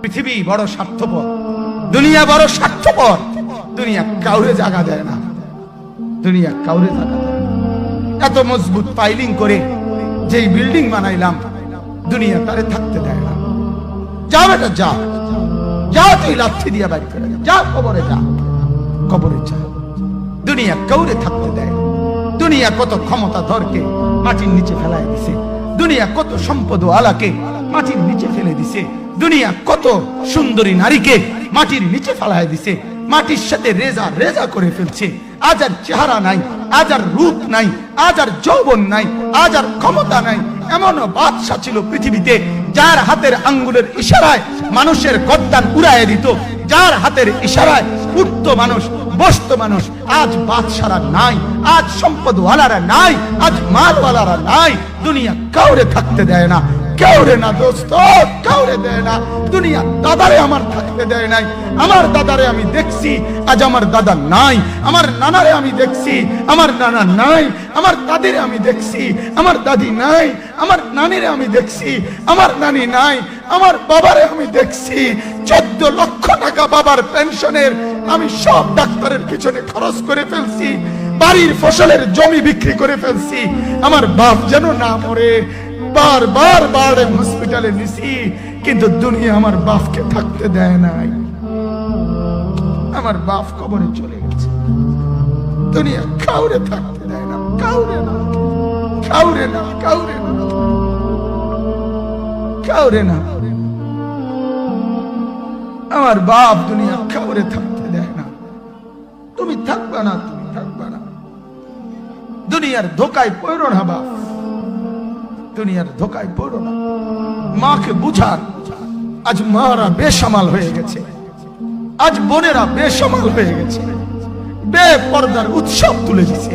পৃথিবী বড় স্বার্থপর, দুনিয়া বড় স্বার্থপর। দুনিয়া কাউরে জায়গা দেয় না, দুনিয়া কাউরে জায়গা দেয় না। এত মজবুত পাইলিং করে যেই বিল্ডিং বানাইলাম, দুনিয়া তারে থাকতে দেয় না। যা বেটা যা, যা তুই লাথি দিয়া বাড়ি করে যা, কবরে যা, কবরে যা। দুনিয়া কাউরে থাকতে দেয় না। দুনিয়া কত ক্ষমতা ধরকে মাটির নিচে ফেলায় দিছে, দুনিয়া কত সম্পদ আলাকে মাটির নিচে ফেলে দিছে, দুনিয়া কত সুন্দরী নারীকে মাটির নিচে ফেলায় দিছে, মাটির সাথে রেজা রেজা করে ফেলছে। আজ আর চেহারা নাই, আজ আর রূপ নাই, আজ আর যৌবন নাই, আজ আর ক্ষমতা নাই। এমন বাদশা ছিল পৃথিবীতে যার হাতের আঙ্গুলের ইশারায় মানুষের গর্দান উড়াইয়া দিত, যার হাতের ইশারায় উঠতো মানুষ, বসতো মানুষ। আজ বাদশারা নাই, আজ সম্পদওয়ালারা নাই, আজ মালওয়ালারা নাই। দুনিয়া কাউরে থাকতে দেয় না, কাউরে না দোস্ত, কাউরে দেয় না। দুনিয়া দাদারে আমার থাকতে দেয় নাই। আমার দাদারে আমি দেখছি, আজ আমার দাদা নাই। আমার নানারে আমি দেখছি, আমার নানা নাই। আমার দাদিরে আমি দেখছি, আমার দাদি নাই। আমার নানিরে আমি দেখছি, আমার নানি নাই। আমার বাবারে আমি দেখছি, 14 লক্ষ টাকা বাবার পেনশনের আমি সব ডাক্তারের পিছনে খরচ করে ফেলছি, বাড়ির ফসলের জমি বিক্রি করে ফেলছি। আমার বাপ যেন না মরে বারবার বারে হসপিটালে নিছি, কিন্তু দুনিয়া আমার বাপকে থাকতে দেয় নাই। আমার বাপ কবরে চলে গেছে, দুনিয়া কাউরে থাকতে দেয় না, কাউরে না, কাউরে না, কাউরে না, কাউরে না। আমার বাপ দুনিয়া কাউরে থাকতে দেয় না। তুমি থাকবা না, তুমি থাকবা না। দুনিয়ার ধোকায় পড়ো না বাপ, দুনিয়ার ধোকায় পড়ো না। মাকে বুঝান, আজ মারা বেসামাল হয়ে গেছে, আজ বোনেরা বেসামাল হয়ে গেছে, বেপরদার উৎসব তুলে দিছে।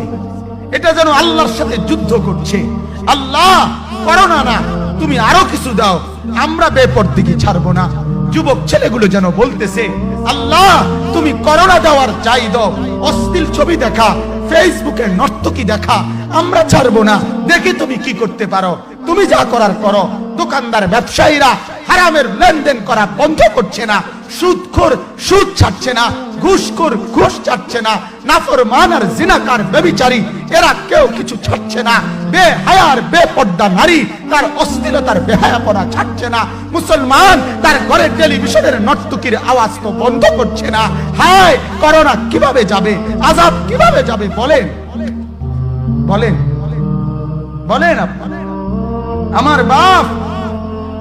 এটা যেন আল্লাহর সাথে যুদ্ধ করছে। আল্লাহ করোনা না, তুমি আরো কিছু দাও, আমরা বেপরদিকে ছাড়বো না। যুবক ছেলেগুলো যেন বলতেছে, আল্লাহ তুমি করোনা দেওয়ার চাই দাও, অশ্লীল ছবি দেখা, ফেসবুকে নর্তকী দেখা আমরা ছাড়বো না। দেখি তুমি কি করতে পারো, তুমি যা করার করো। দোকানদার ব্যবসায়ীরা হারামের লেনদেন করা বন্ধ করছে না, সুদখোর সুদ ছাড়ছে না, ঘুষখোর ঘুষ ছাড়ছে না, নাফরমান আর জিনাকার ব্যভিচারী এরা কেউ কিছু ছাড়ছে না। বেহায়ার বেপর্দা নারী তার অশ্লীলতার বেহায়াপনা ছাড়ছে না। মুসলমান তার ঘরের টেলিভিশনের নর্তকীর আওয়াজ তো বন্ধ করছে না। হায় করোনা কিভাবে যাবে, আযাব কিভাবে যাবে বলেন, বলেন, বলেন আপনি। আমার বাপ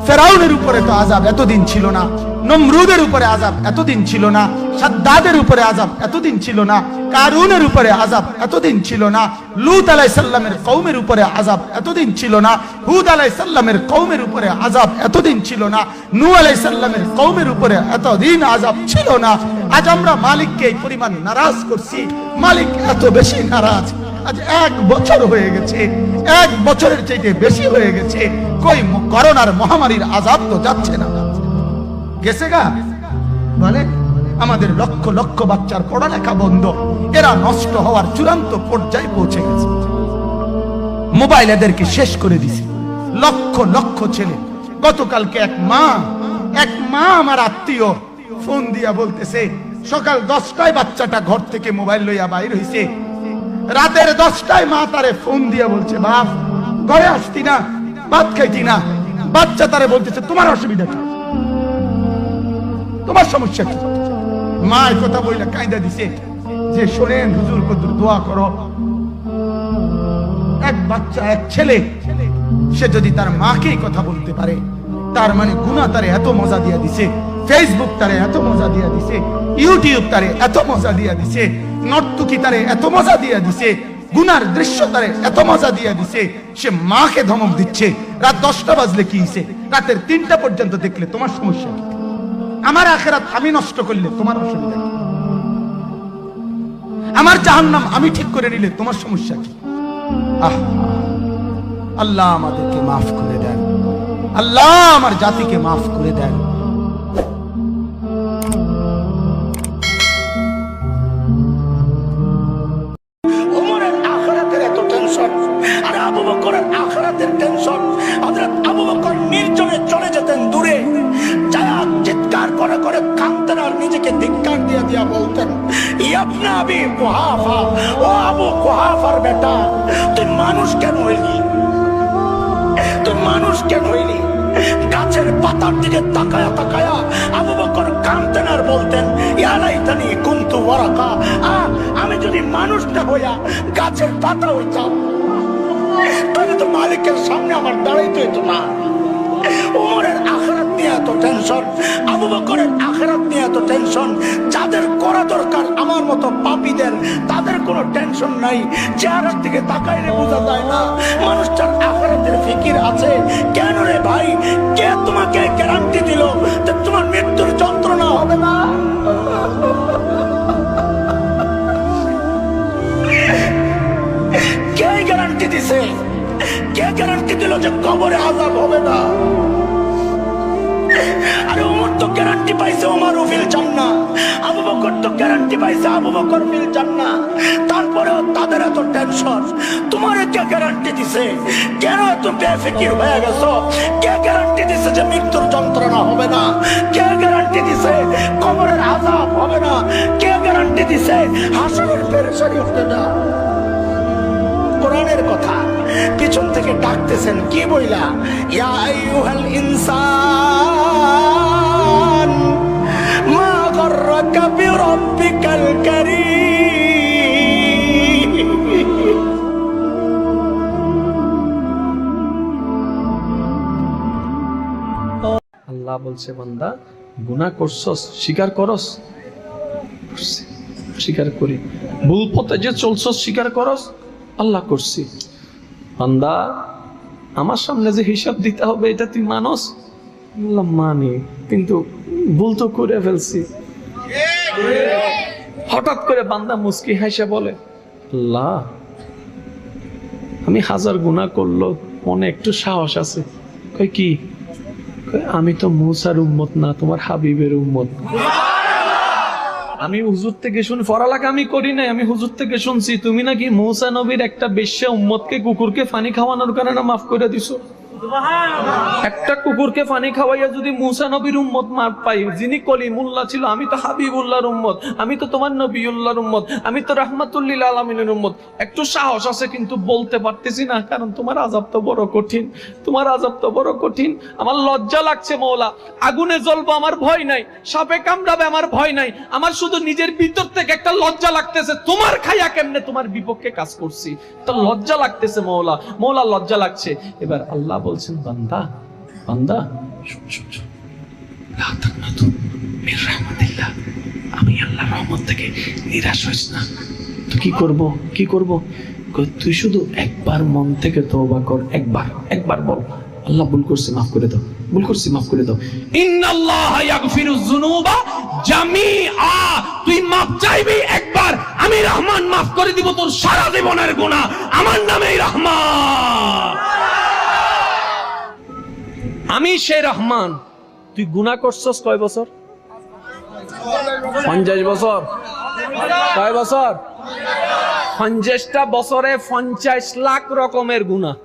ফেরাউনের উপরে তো আযাব এতদিন ছিল না, নমরুদের উপরে আযাব এতদিন ছিল না, সাদ্দাদের উপরে আযাব এতদিন ছিল না, কারুনের উপরে আযাব এতদিন ছিল না, লূত আলাইহিস সালামের কওমের উপরে আযাব এতদিন ছিল না, হুদ আলাইহিস সালামের কওমের উপরে আযাব এতদিন ছিল না, নূহ আলাইহিস সালামের কওমের উপরে এতদিন আযাব ছিল না। আজ আমরা মালিককে এই পরিমাণ নারাজ করছি, মালিক এত বেশি নারাজ। আজ 1 বছর হয়ে গেছে, 1 বছরের চাইতে বেশি হয়ে গেছে, কই করোনার মহামারীর আযাব তো যাচ্ছে না, গেছে গা বলে। আমাদের লক্ষ লক্ষ বাচ্চার পড়ালেখা বন্ধ, এরা নষ্ট হওয়ার চূড়ান্ত পর্যায়ে পৌঁছে গেছে। মোবাইল এদেরকে শেষ করে দিছে, লক্ষ লক্ষ ছেলে। গতকালকে এক মা আমার আত্মীয় ফোন দিয়া বলতেছে, সকাল 10টায় বাচ্চাটা ঘর থেকে মোবাইল লইয়া বাইর হইছে, রাতের 10টায় মা তারে ফোন দিয়া বলছে, বাপ ঘরে আসতি না, ভাত খাইতি না। বাচ্চা তারে বলতেছে, তোমার অসুবিধা কি, তোমার সমস্যা কি? মা এই কথা বইলা কাঁদা দিছে যে, শোনেন হুজুর কদ্দুর দোয়া করো। এক বাচ্চা, এক ছেলে, সে যদি তার মাকেই কথা বলতে পারে, তার মানে গুনাহ তারে এত মজা দিয়া দিছে, ফেসবুক তারে এত মজা দিয়া দিছে, ইউটিউব তারে এত মজা দিয়া দিছে, নর্তকী তারে এত মজা দিয়া দিছে, গুনার দৃশ্য তারে এত মজা দিয়া দিছে, সে মাকে ধমক দিচ্ছে। রাত 10টা বাজলে কি হইছে, রাতের 3টা পর্যন্ত দেখলে তোমার সমস্যা কি? আমার আখিরাত আমি নষ্ট করলে তোমার অসুবিধা কি? আমার জাহান্নাম আমি ঠিক করে নিলে তোমার সমস্যা কি? আল্লাহ আমাদেরকে মাফ করে দেন, আল্লাহ আমার জাতিকে মাফ করে দেন। ওমরের আখিরাতের এত টেনশন, আর আবু বকরের আখিরাতের টেনশন। হযরত আবু বকর নির্জনে চলে যেতেন দূরে, যায়া চিৎকার করে করে কাঁদতেন আর নিজেকে ধিক্কার দিয়ে দিয়া বলতেন, ইবনে আবি কুহাফা, ও আবু কুহাফার বেটা, তুই মানুষ কেন হইলি? তুই মানুষ কেন হইলি? গাছের পাতার দিকে তাকায়া তাকায়া আবু বকর কাঁদতেন আর বলতেন, ইয়া লাইতানি কুনতু ওয়ারাকা, আমি যদি মানুষ না হইয়া গাছের পাতা হইতাম তাহলে তো মালিকের সামনে আমার দাঁড়াইতে হইতো না। ওমরের আখিরাত নিয়ে এত টেনশন, আবু বকরের আখিরাত নিয়ে এত টেনশন, যাদের করা দরকার আমার মতো পাপীদের, তাদের কোনো টেনশন নাই। চেহারার দিকে তাকাইলে বোঝা যায় না মানুষটার আখিরাতের ফিকির আছে। কেন রে ভাই, কে তোমাকে গ্যারান্টি দিল যে তোমার মৃত্যুর যন্ত্রণা হবে না? কে গ্যারান্টি দিছে? কে গ্যারান্টি দিল যে কবরে আযাব হবে না? আরে ওমর তো গ্যারান্টি পাইছে ওমর ফিল জান্নাহ, আবু বকর তো গ্যারান্টি পাইছে আবু বকর ফিল জান্নাহ। তারপরেও তাদের এত টেনশন, তোমারে কে গ্যারান্টি দিছে? কেন এত বেফিকির হয়ে গেছো? কে গ্যারান্টি দিছে যে মৃত্যুর যন্ত্রণা হবে না? কে গ্যারান্টি দিছে কবরের আযাব হবে না? কে গ্যারান্টি দিছে হাসরের পেরেশানি হবে না? কোরআনের কথা পিছন থেকে ডাকতেছেন, কি বইলা? ইয়া আইয়ুহাল ইনসান মা গররাকা বিরাব্বিকাল কারীম। আল্লাহ বলছে, বান্দা গুনাহ করছস, স্বীকার করস? স্বীকার করি। ভুল পথে যে চলছস, স্বীকার করস? আল্লাহ করছি। বান্দা আমার সামনে যে হিসাব দিতে হবে এটা তুই মানস? আল্লাহ মানি, কিন্তু ভুল তো করে ফেলছি। হঠাৎ করে বান্দা মুস্কি হাসে বলে, আল্লাহ আমি হাজার গুনাহ করলো, মনে একটু সাহস আছে। কই কি? আমি তো মুসার উম্মত না, তোমার হাবিবের উম্মত। আমি হুজুর থেকে শুনি, পড়ালেখা আমি করি নাই, আমি হুজুর থেকে শুনছি তুমি নাকি মুসা নবীর একটা বেশ্যা উম্মতকে কুকুরকে পানি খাওয়ানোর কারণে মাফ করে দিছো। একটা কুকুরকে পানি খাওয়াইয়া যদি মুসা নবীর উম্মত মাফ পাই, যিনি কলিমুল্লাহ ছিল, আমি তো হাবিবুল্লাহর উম্মত, আমি তো তোমার নবিউল্লাহর উম্মত, আমি তো রাহমাতুল্লিল আলামিনের উম্মত। একটু সাহস আছে কিন্তু বলতে পারতেছি না, কারণ তোমার আযাব তো বড় কঠিন, তোমার আযাব তো বড় কঠিন। আমার লজ্জা লাগছে মওলা, আগুনে জ্বলবো আমার ভয় নাই, সাপে কামড়াবে আমার ভয় নাই, আমার শুধু নিজের ভিতর থেকে একটা লজ্জা লাগতেছে, তোমার খাইয়া কেমনে তোমার বিপক্ষে কাজ করছি, তো লজ্জা লাগতেছে মওলা, মওলা লজ্জা লাগছে। এবার আল্লাহ বলছেন, বান্দা বান্দা শুন শুন শুন, লা তাকনাতু মির রাহমাতিল্লাহ, আমি আল্লাহর রহমত থেকে নিরাশ হইস না। তো কি করব, কি করব? তুই শুধু একবার মন থেকে তওবা কর, একবার বল, আল্লাহ ভুল করছি মাফ করে দাও, ভুল করছি মাফ করে দাও। ইন্নাল্লাহা ইয়াগফিরুয যুনুবা জামিআ, তুই মাফ চাইবি একবার, আমি রহমান মাফ করে দিব তোর সারা জীবনের গুনাহ, আমার নামেই রহমান। আমি সে রহমান। তুই গুনাহ করছস কয় বছর? 50 বছর। কয় বছর? 50টা বছরে 50 লাখ রকমের গুনাহ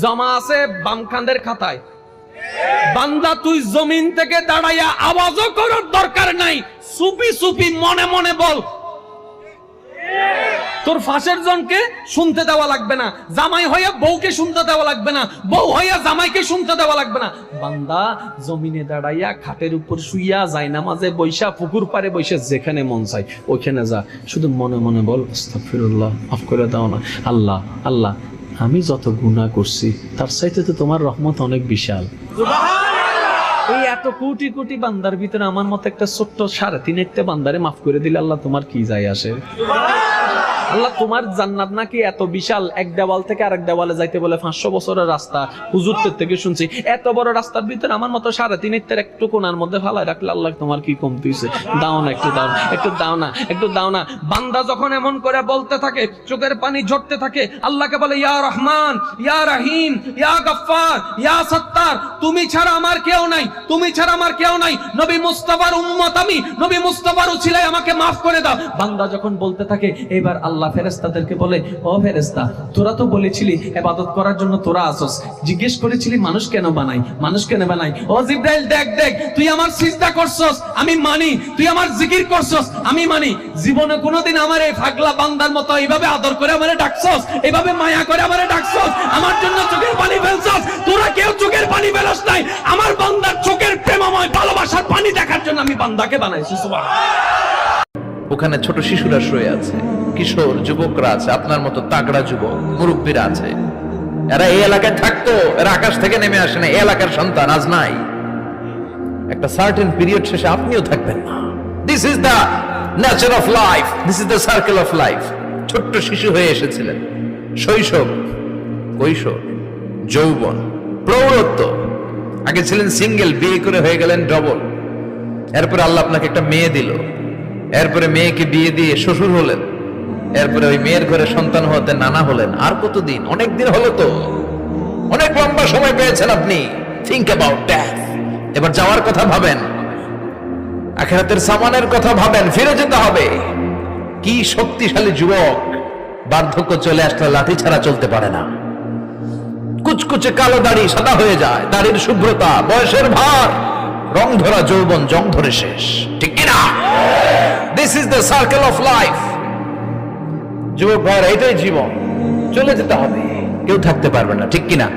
জমা আছে বামখান্দের খাতায়। বান্দা তুই জমিন থেকে দাঁড়াইয়া আওয়াজও করার দরকার নাই, সুপি সুপি মনে মনে বল, তোর ফাঁসের জনকে শুনতে দেওয়া লাগবে না, জামাই হইয়া বউকে শুনতে দেওয়া লাগবে না, বউ হইয়া জামাইকে শুনতে দেওয়া লাগবে না। বান্দা জমিনে দাঁড়াইয়া খাটের উপর শুইয়া যায় নামাজে বৈশা, পুকুর পারে বৈশা, যেখানে মন চাই ওইখানে যা, শুধু মনে মনে বল, আস্তাগফিরুল্লাহ, মাফ করে দাও না আল্লাহ। আল্লাহ আমি যত গুনাহ করছি তার চাইতে তো তোমার রহমত অনেক বিশাল। এই এত কোটি কোটি বান্দার ভিতরে আমার মতো একটা ছোট্ট 3.5 বান্দারে মাফ করে দিলে আল্লাহ তোমার কি যায় আসে? আল্লাহ তোমার জান্নাত নাকি এত বিশাল, এক দেওয়াল থেকে আরেক দেওয়ালে যাইতে বলে 500 বছরের রাস্তা, হুজুরদের থেকে শুনছি। এত বড় রাস্তার ভিতরে আমার মতো 3.5 একটু কোণার মধ্যে ফালায় রাখলে আল্লাহ তোমার কি কমতি হইছে? দাও না, একটু দাও, একটু দাও না, একটু দাও না। বান্দা যখন এমন করে বলতে থাকে, চোখের পানি ঝরতে থাকে, আল্লাহকে বলে, ইয়া রহমান, ইয়া রহিম, ইয়া গফফার, ইয়া সত্তার, তুমি ছাড়া আমার কেউ নাই, তুমি ছাড়া আমার কেউ নাই, নবী মুস্তাফার উম্মত আমি, নবী মুস্তাফার উছিলায় আমাকে মাফ করে দাও। বান্দা যখন বলতে থাকে, এবার আল্লাহ আল্লাহ ফেরেশতাদেরকে বলে, ও ফেরেশতা, তোরা তো বলেছিলি ইবাদত করার জন্য তোরা আসস, জিজ্ঞেস করেছিলি মানুষ কেন বানাই, মানুষ কেন বানাই। ও জিবরাইল, দেখ দেখ, তুই আমার সিজদা করছস, আমি মানি, তুই আমার জিকির করছস, আমি মানি। জীবনে কোনোদিন আমার এই পাগলা বান্দার মতো এইভাবে আদর করে আমারে ডাকছস, এইভাবে মায়া করে আমারে ডাকছস, আমার জন্য চোখের পানি ফেলছস। তোরা কেউ চোখের পানি ফেলস নাই, আমার বান্দার চোখের প্রেমময় ভালোবাসার পানি দেখার জন্য আমি বান্দাকে বানাইছি। সুবহানাল্লাহ। ওখানে ছোট শিশুরা শুয়ে আছে, কিশোর যুবকরা আছে, আপনার মতো তাগড়া যুবক মুরব্বীরা আছে। এরা এই এলাকায় থাকতো, এরা আকাশ থেকে নেমে আসে না, এই এলাকার সন্তান আজ নাই। একটা সার্টেন পিরিয়ড শেষে আপনিও থাকবেন না। This is the nature of life, this is the circle of life. ছোট্ট শিশু হয়ে এসেছিলেন, শৈশব, কৈশোর, যৌবন, প্রৌঢ়ত্ব। আগে ছিলেন সিঙ্গেল, বিয়ে করে হয়ে গেলেন ডবল। এরপরে আল্লাহ আপনাকে একটা মেয়ে দিল, এরপরে মেয়েকে বিয়ে দিয়ে শ্বশুর হলেন, এরপরে ওই মেয়ের ঘরে সন্তান হতে নানা হলেন। আর কতদিন? অনেক দিন হলো তো, অনেক লম্বা সময় পেয়েছেন আপনি। Think about death. এবার যাওয়ার কথা ভাবেন, আখিরাতের সামানের কথা ভাবেন, ফিরে যেতে হবে। কি শক্তিশালী যুবক, বার্ধক্য চলে আসলে লাঠি ছাড়া চলতে পারে না। কুচকুচে কালো দাড়ি সাদা হয়ে যায়, দাড়ির শুভ্রতা, বয়সের ভার, রং ধরা যৌবন জং ধরে শেষ, ঠিক কিনা? This is the circle of life. যুবক ভাইরা, এটাই জীবন, চলে যেতে হবে, কেউ থাকতে পারবে না, ঠিক কিনা?